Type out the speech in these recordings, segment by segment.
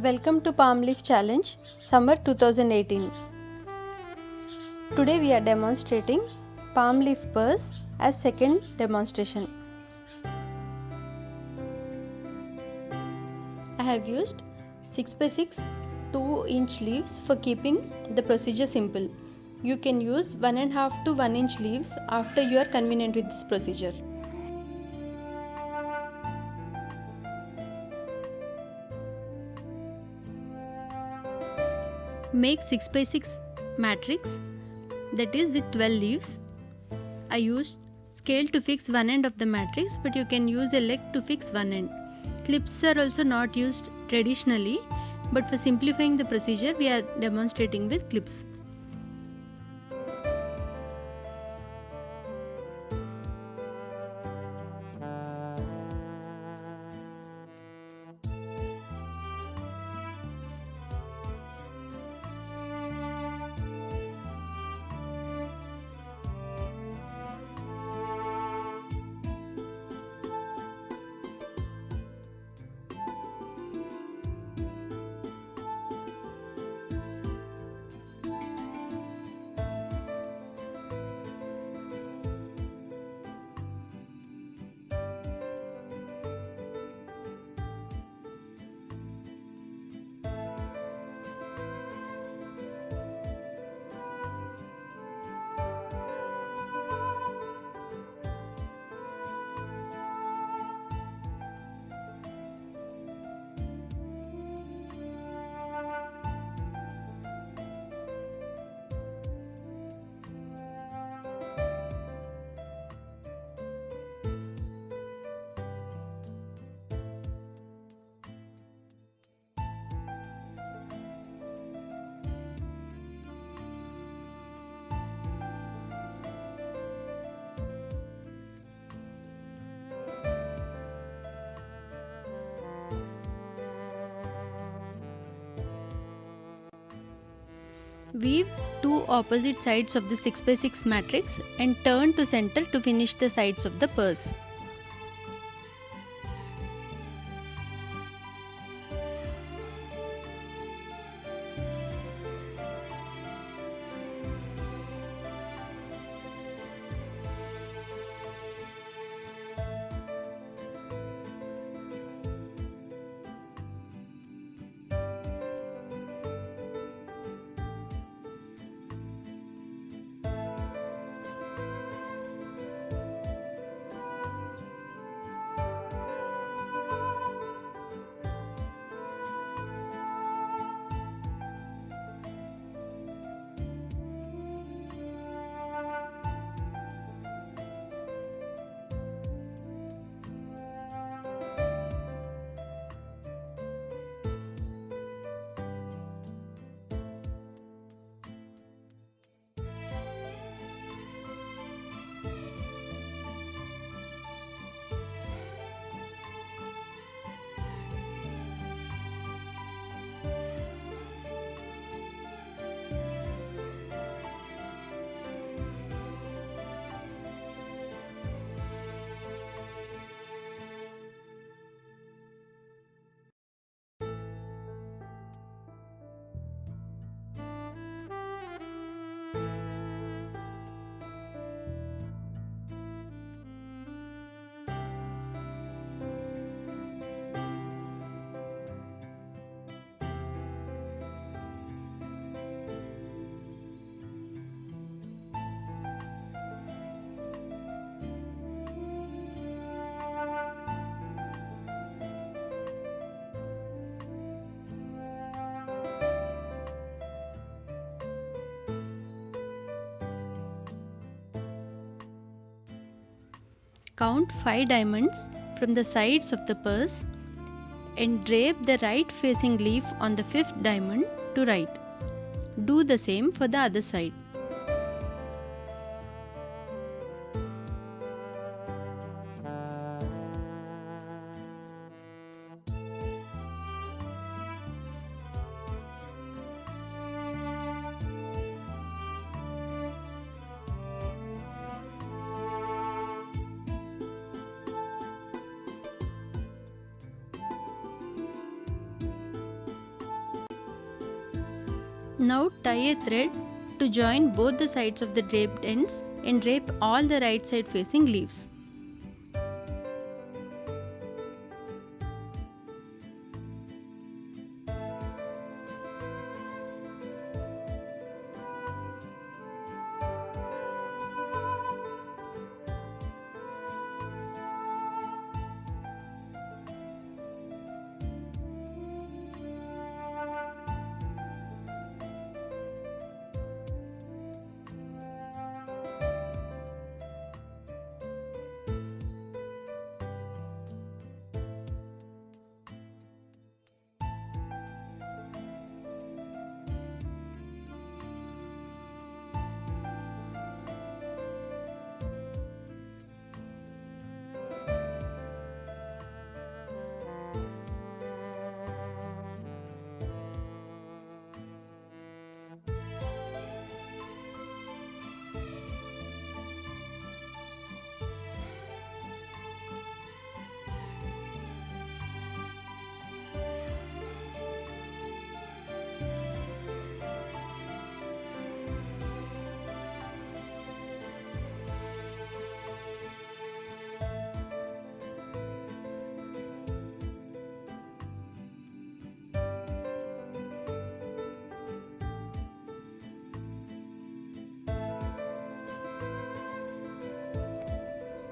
Welcome to Palm Leaf Challenge Summer 2018. Today we are demonstrating palm leaf purse as second demonstration. I have used 6x6 2-inch leaves for keeping the procedure simple. You can use 1.5 to 1 inch leaves after you are convenient with this procedure. Make 6x6 matrix, that is with 12 leaves. I used scale to fix one end of the matrix, but you can use a leg to fix one end. Clips are also not used traditionally, but for simplifying the procedure we are demonstrating with clips. Weave two opposite sides of the 6x6 matrix and turn to center to finish the sides of the purse. Count 5 diamonds from the sides of the purse and drape the right facing leaf on the 5th diamond to right. Do the same for the other side. Now tie a thread to join both the sides of the draped ends and drape all the right side facing leaves.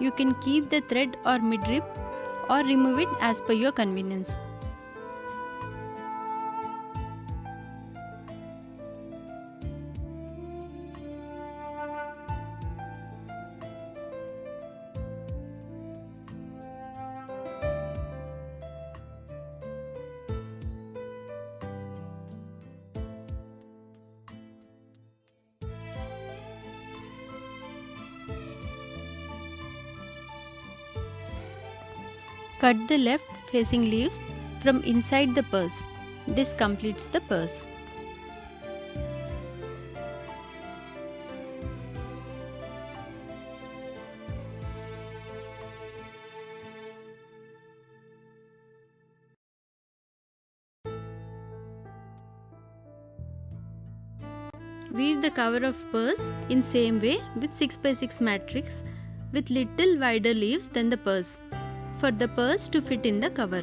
You can keep the thread or midrib or remove it as per your convenience. Cut the left facing leaves from inside the purse. This completes the purse. Weave the cover of purse in same way with 6x6 matrix with little wider leaves than the purse for the purse to fit in the cover.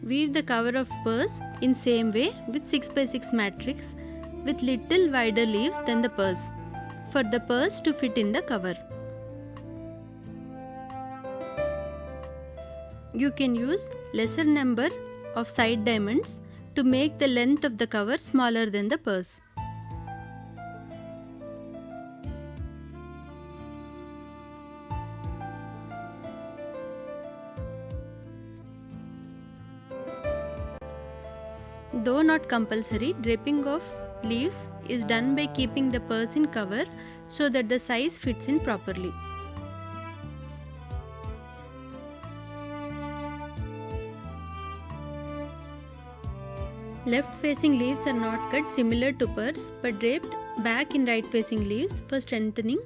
Weave the cover of purse in same way with 6x6 matrix with little wider leaves than the purse for the purse to fit in the cover. You can use lesser number of side diamonds to make the length of the cover smaller than the purse. Though not compulsory, draping of leaves is done by keeping the purse in cover so that the size fits in properly. Left facing leaves are not cut similar to purse but draped back in right facing leaves for strengthening.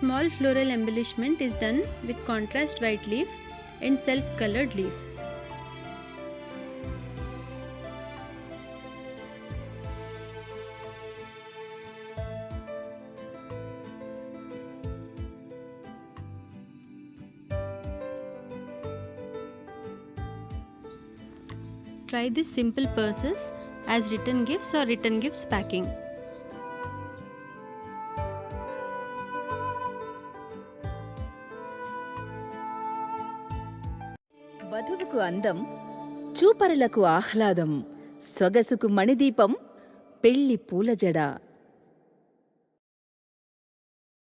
Small floral embellishment is done with contrast white leaf and self-colored leaf. Try these simple purses as return gifts or return gifts packing. వధువుకు అందం, చూపరులకు ఆహ్లాదం, సొగసుకు మణిదీపం, పెళ్లి పూలజడ.